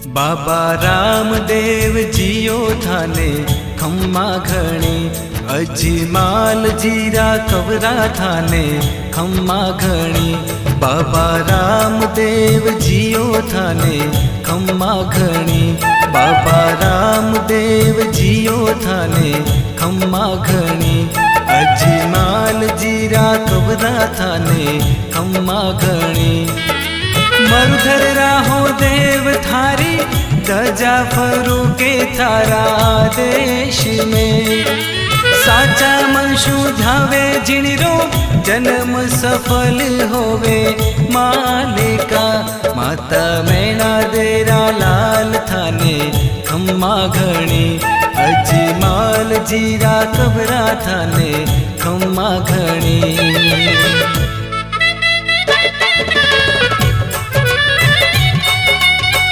बाबा रामदेव जियो थाने खम्मा घणी, अजमाल जीरा कवरा थाने खम्मा घणी। बाबा रामदेव जियो थाने खम्मा घणी, बाबा रामदेव जियो थाने खम्मा घणी। अजमाल जीरा कवरा थाने खम्मा घणी। मरुधर राहो देव थारी, दजा फरू के थारा देश में। साचा मनशु धावे जिणरो, जन्म सफल होवे मालिका। माता मैना देरा लाल थाने खम्मा घणी, अजमाल जीरा कबरा थाने खम्मा घणी।